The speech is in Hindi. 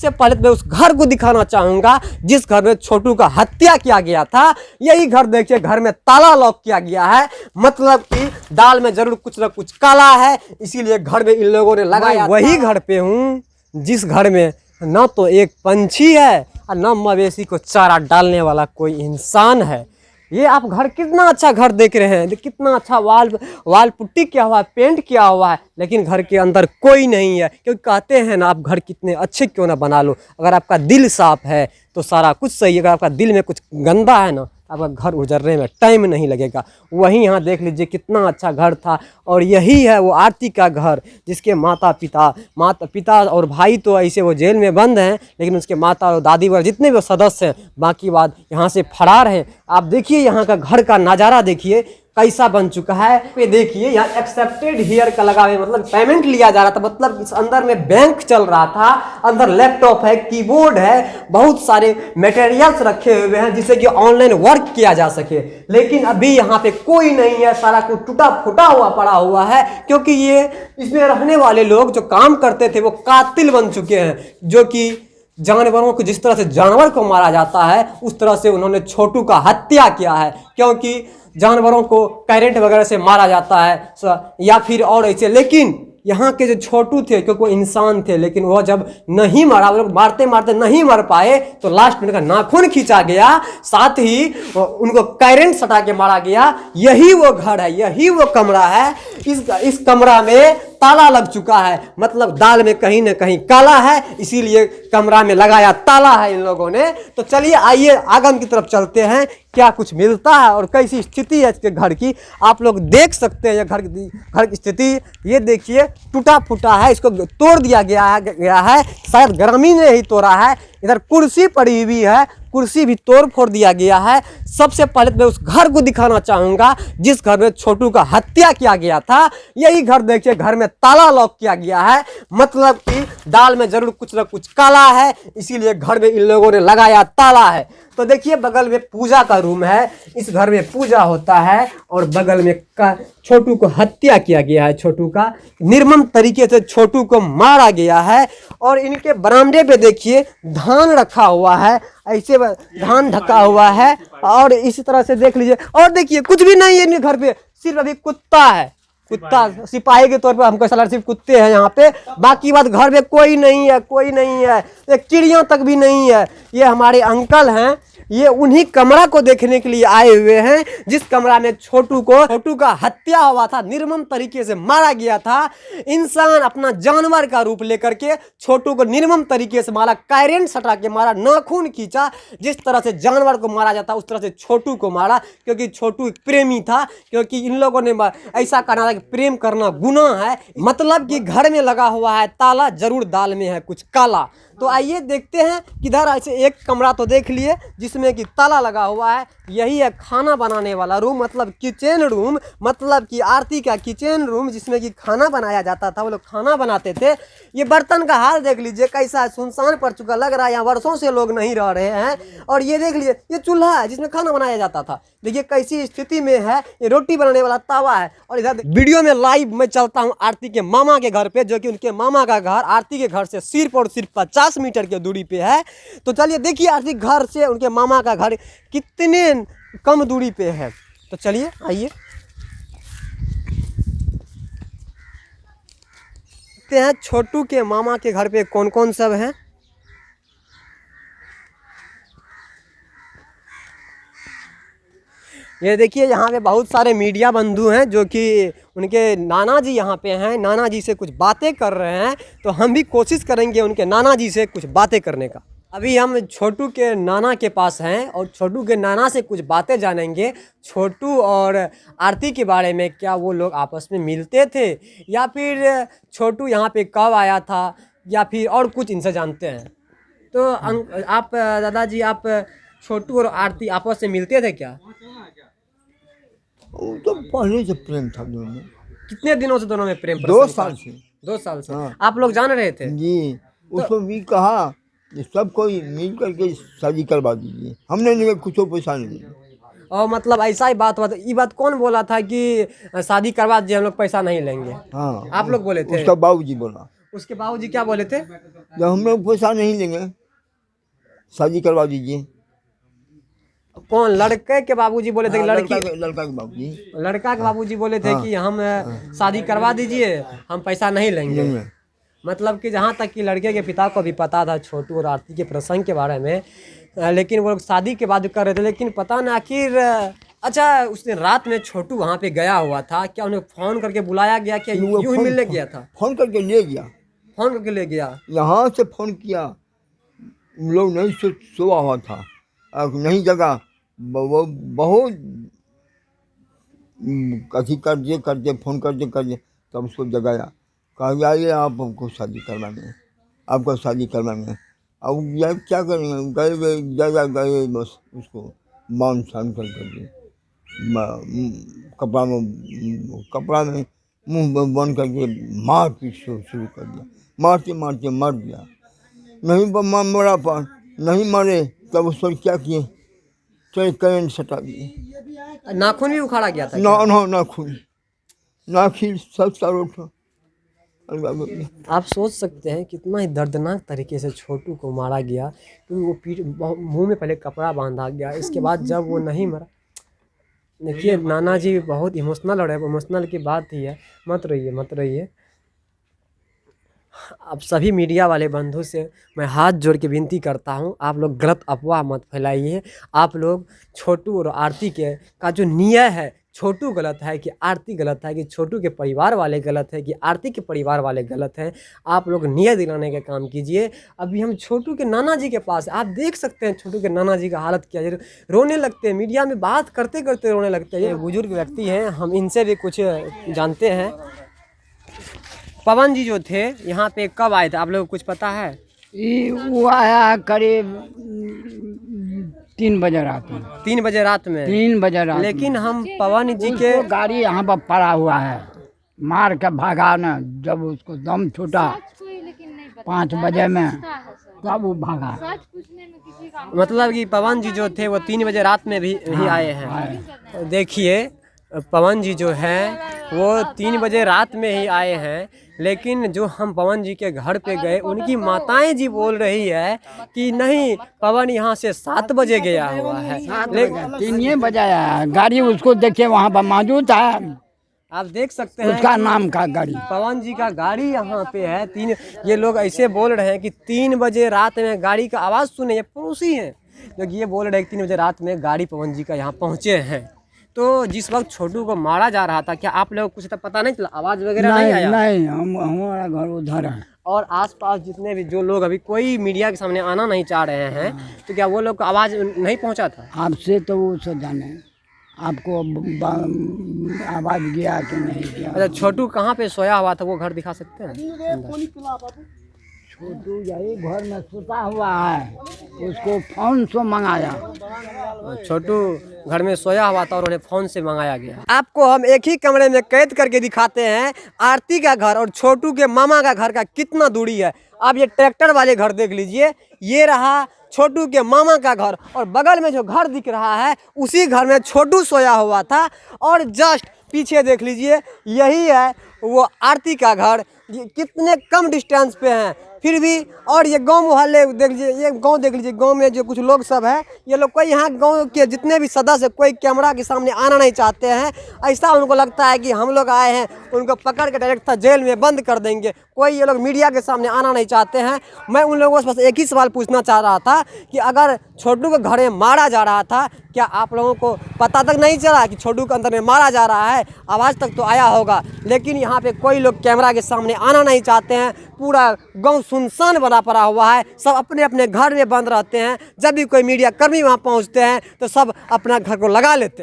सबसे पहले तो मैं उस घर को दिखाना चाहूंगा जिस घर में छोटू का हत्या किया गया था। यही घर देखिए, घर में ताला लॉक किया गया है, मतलब कि दाल में जरूर कुछ ना कुछ काला है, इसीलिए घर में इन लोगों ने लगाया। वही घर पे हूँ जिस घर में न तो एक पंछी है और न मवेशी को चारा डालने वाला कोई इंसान है। ये आप घर कितना अच्छा घर देख रहे हैं, कितना अच्छा वाल पुट्टी किया हुआ है, पेंट किया हुआ है, लेकिन घर के अंदर कोई नहीं है। क्योंकि कहते हैं ना, आप घर कितने अच्छे क्यों ना बना लो, अगर आपका दिल साफ है तो सारा कुछ सही है। अगर आपका दिल में कुछ गंदा है ना, आपका घर उजरने में टाइम नहीं लगेगा। वहीं यहाँ देख लीजिए कितना अच्छा घर था, और यही है वो आरती का घर जिसके माता पिता और भाई तो ऐसे वो जेल में बंद हैं, लेकिन उसके माता और दादी वगैरह जितने भी सदस्य हैं, बाकी बात यहाँ से फरार हैं। आप देखिए यहाँ का घर का नज़ारा देखिए कैसा बन चुका है। पे देखिए यहाँ एक्सेप्टेड हियर का लगा हुआ है, मतलब पेमेंट लिया जा रहा था, मतलब इस अंदर में बैंक चल रहा था। अंदर लैपटॉप है, कीबोर्ड है, बहुत सारे मटेरियल्स रखे हुए हैं जिससे कि ऑनलाइन वर्क किया जा सके। लेकिन अभी यहाँ पे कोई नहीं है, सारा कुछ टूटा फूटा हुआ पड़ा हुआ है, क्योंकि ये इसमें रहने वाले लोग जो काम करते थे वो कातिल बन चुके हैं, जो कि जानवरों को जिस तरह से जानवर को मारा जाता है उस तरह से उन्होंने छोटू का हत्या किया है। क्योंकि जानवरों को करंट वगैरह से मारा जाता है या फिर और ऐसे, लेकिन यहाँ के जो छोटू थे, क्योंकि वो इंसान थे, लेकिन वो जब नहीं मरा, वो लोग मारते मारते नहीं मर पाए, तो लास्ट में उनका नाखून खींचा गया, साथ ही उनको करंट सटा के मारा गया। यही वो घर है, यही वो कमरा है। इस कमरा में ताला लग चुका है, मतलब दाल में कहीं ना कहीं काला है, इसीलिए कमरा में लगाया ताला है इन लोगों ने। तो चलिए आइए आगम की तरफ चलते हैं, क्या कुछ मिलता है और कैसी स्थिति है इसके घर की। आप लोग देख सकते हैं घर की स्थिति। ये देखिए टूटा फूटा है, इसको तोड़ दिया गया है, शायद ग्रामीण ने ही तोड़ा है। इधर कुर्सी पड़ी हुई है, कुर्सी भी तोड़ फोड़ दिया गया है। सबसे पहले तो मैं उस घर को दिखाना चाहूंगा जिस घर में छोटू का हत्या किया गया था। यही घर देखिए, घर में ताला लॉक किया गया है, मतलब कि दाल में जरूर कुछ ना कुछ काला है, इसीलिए घर में इन लोगों ने लगाया ताला है। तो देखिए बगल में पूजा का रूम है, इस घर में पूजा होता है, और बगल में छोटू को हत्या किया गया है। छोटू का निर्मम तरीके से छोटू को मारा गया है। और इनके बरामदे पे देखिए धान रखा हुआ है, ऐसे धान ढका हुआ है, और इसी तरह से देख लीजिए। और देखिए कुछ भी नहीं है इनके घर पे, सिर्फ अभी कुत्ता है, कुत्ता सिपाही के तौर पर हमको ऐसा सिर्फ कुत्ते हैं यहाँ पे। बाकी बात घर में कोई नहीं है, कोई नहीं है, एक चिड़िया तक भी नहीं है। ये हमारे अंकल हैं, ये उन्हीं कमरा को देखने के लिए आए हुए हैं जिस कमरा में छोटू का हत्या हुआ था, निर्मम तरीके से मारा गया था। इंसान अपना जानवर का रूप लेकर के छोटू को निर्मम तरीके से मारा, करंट सटा के मारा, नाखून खींचा। जिस तरह से जानवर को मारा जाता उस तरह से छोटू को मारा, क्योंकि छोटू एक प्रेमी था। क्योंकि इन लोगों ने ऐसा करना था कि प्रेम करना गुनाह है, मतलब कि घर में लगा हुआ है ताला, जरूर दाल में है कुछ काला। तो आइए देखते हैं किधर। ऐसे एक कमरा तो देख लिए जिसमें कि ताला लगा हुआ है, यही है खाना बनाने वाला रूम, मतलब किचन रूम, मतलब कि आरती का किचन रूम जिसमें कि खाना बनाया जाता था, वो लोग खाना बनाते थे। ये बर्तन का हाल देख लीजिए कैसा सुनसान पड़ चुका लग रहा है, यहाँ वर्षों से लोग नहीं रह रहे हैं। और ये देख लीजिए ये चूल्हा है जिसमें खाना बनाया जाता था, देखिए कैसी स्थिति में है। ये रोटी बनाने वाला तवा है। और इधर वीडियो में लाइव मैं चलता हूँ आरती के मामा के घर पे, जो कि उनके मामा का घर आरती के घर से सिर्फ और सिर्फ 50 मीटर की दूरी पे है। तो चलिए देखिए आरती घर से उनके मामा का घर कितने कम दूरी पे है। तो चलिए आइए देखते हैं छोटू के मामा के घर पे कौन कौन सब है। ये देखिए यहाँ पे बहुत सारे मीडिया बंधु हैं, जो कि उनके नाना जी यहाँ पे हैं, नाना जी से कुछ बातें कर रहे हैं। तो हम भी कोशिश करेंगे उनके नाना जी से कुछ बातें करने का। अभी हम छोटू के नाना के पास हैं और छोटू के नाना से कुछ बातें जानेंगे, छोटू और आरती के बारे में। क्या वो लोग आपस में मिलते थे, या फिर छोटू यहाँ पे कब आया था, या फिर और कुछ इनसे जानते हैं। तो आप दादाजी, आप छोटू और आरती आपस में मिलते थे क्या? वो तो पहले से प्रेम था दोनों में। कितने दिनों से दोनों में प्रेम? 2 साल से। 2 साल से। हाँ। आप लोग जान रहे थे जी। उसको भी कहा कि सब कोई मिल करके शादी करवा दीजिए, हमने नहीं कुछ पैसा नहीं दिया। और मतलब ऐसा ही बात हुआ था। ये बात कौन बोला था कि शादी करवा दीजिए, हम लोग पैसा नहीं लेंगे? हाँ, आप लोग बोले थे? उसका बाबूजी बोला। उसके बाबूजी क्या बोले थे? जब हम लोग पैसा नहीं लेंगे शादी करवा दीजिए। कौन, लड़के के बाबूजी बोले थे कि लड़की? लड़का के बाबूजी। लड़का के बाबूजी बोले थे कि हम शादी करवा दीजिए, हम पैसा नहीं लेंगे। मतलब कि जहाँ तक कि लड़के के पिता को भी पता था छोटू और आरती के प्रसंग के बारे में, लेकिन वो लोग शादी के बाद कर रहे थे। लेकिन पता ना आखिर, अच्छा उस दिन रात में छोटू वहाँ पे गया हुआ था क्या? उन्हें फ़ोन करके बुलाया गया क्या? यूँ ही मिलने गया था? फ़ोन करके ले गया। फ़ोन करके ले गया? यहाँ से फ़ोन किया, लोग नहीं सोया हुआ था, नहीं जगा, वो बहुत कथी करते फ़ोन करते तब उसको जगाया, कहा जाइए आप हमको शादी करवाएंगे, आपका शादी करवाएंगे। अब यार क्या करेंगे, गए बस उसको बांध छान करके कपड़ा में मुंह बंद करके मार पीट शुरू कर दिया। मारते मारते मर गया। नहीं मरा पर नहीं मरे तब उस पर क्या किए, तो करेंट सटा दिए। नाखून भी उखाड़ा गया था? नाखून नाखिल सब सारों था। आप सोच सकते हैं कितना ही दर्दनाक तरीके से छोटू को मारा गया, क्योंकि वो पीठ मुंह में पहले कपड़ा बांधा गया, इसके बाद जब वो नहीं मरा। देखिए नाना जी बहुत इमोशनल हो रहे हैं, इमोशनल की बात ही है। मत रोइए। अब सभी मीडिया वाले बंधु से मैं हाथ जोड़ के विनती करता हूं, आप लोग गलत अफवाह मत फैलाइए। आप लोग छोटू और आरती के का जो न्याय है, छोटू गलत है कि आरती गलत है, कि छोटू के परिवार वाले गलत है कि आरती के परिवार वाले गलत हैं, आप लोग न्याय दिलाने का काम कीजिए। अभी हम छोटू के नाना जी के पास, आप देख सकते हैं छोटू के नाना जी का हालत क्या है, रोने लगते हैं, मीडिया में बात करते करते रोने लगते हैं। ये बुजुर्ग व्यक्ति हैं, हम इनसे भी कुछ जानते हैं। पवन जी जो थे यहाँ पे कब आए थे, आप लोग को कुछ पता है? वो आया करीब 3 बजे रात में। 3 बजे रात में? 3 बजे रात। लेकिन हम पवन जी के गाड़ी यहाँ पर पड़ा हुआ है, मार के भागा ना, जब उसको दम छूटा 5 बजे में तब वो भागा। मतलब कि पवन जी जो थे वो 3 बजे रात में भी आए हैं। देखिए पवन जी जो हैं वो 3 बजे रात में ही आए हैं, लेकिन जो हम पवन जी के घर पे गए, उनकी माताएं जी बोल रही है कि नहीं, पवन यहाँ से 7 बजे गया हुआ है। 3 बजे आया, गाड़ी उसको देखिए वहाँ पर मौजूद है, आप देख सकते हैं उसका नाम का गाड़ी, पवन जी का गाड़ी यहाँ पे है। ये लोग ऐसे बोल रहे हैं कि 3 बजे रात में गाड़ी का आवाज़ सुने, ये पड़ोसी हैं जो कि ये बोल रहे हैं कि 3 बजे रात में गाड़ी पवन जी का यहाँ पहुँचे हैं। तो जिस वक्त छोटू को मारा जा रहा था, क्या आप लोग कुछ तो पता नहीं चला, आवाज़ वगैरह नहीं आया? नहीं, हमारा घर उधर है। और आसपास जितने भी जो लोग अभी कोई मीडिया के सामने आना नहीं चाह रहे हैं, तो क्या वो लोग को आवाज़ नहीं पहुंचा था? आपसे तो वो सब जाने, आपको आवाज़ गया कि नहीं गया। अच्छा छोटू कहाँ पे सोया हुआ था, वो घर दिखा सकते हैं? छोटू यही घर में सोता हुआ है, उसको फ़ोन से मंगाया। छोटू घर में सोया हुआ था और उन्हें फ़ोन से मंगाया गया। आपको हम एक ही कमरे में कैद करके दिखाते हैं आरती का घर और छोटू के मामा का घर का कितना दूरी है। आप ये ट्रैक्टर वाले घर देख लीजिए, ये रहा छोटू के मामा का घर, और बगल में जो घर दिख रहा है उसी घर में छोटू सोया हुआ था। और जस्ट पीछे देख लीजिए, यही है वो आरती का घर। ये कितने कम डिस्टेंस पे हैं फिर भी। और ये गांव मोहल्ले देख लीजिए, ये गांव देख लीजिए, गांव में जो कुछ लोग सब है, ये लोग कोई यहाँ गांव के जितने भी सदस्य कोई कैमरा के सामने आना नहीं चाहते हैं। ऐसा उनको लगता है कि हम लोग आए हैं, उनको पकड़ के डायरेक्ट जेल में बंद कर देंगे। कोई ये लोग मीडिया के सामने आना नहीं चाहते हैं। मैं उन लोगों से बस एक ही सवाल पूछना चाह रहा था कि अगर छोटू को घर में मारा जा रहा था, क्या आप लोगों को पता तक नहीं चला कि छोटू के अंदर में मारा जा रहा है? आवाज़ तक तो आया होगा, लेकिन यहाँ पे कोई लोग कैमरा के सामने आना नहीं चाहते हैं। पूरा गांव सुनसान बना पड़ा हुआ है, सब अपने अपने घर में बंद रहते हैं। जब भी कोई मीडिया कर्मी वहाँ पहुँचते हैं तो सब अपना घर को लगा लेते हैं।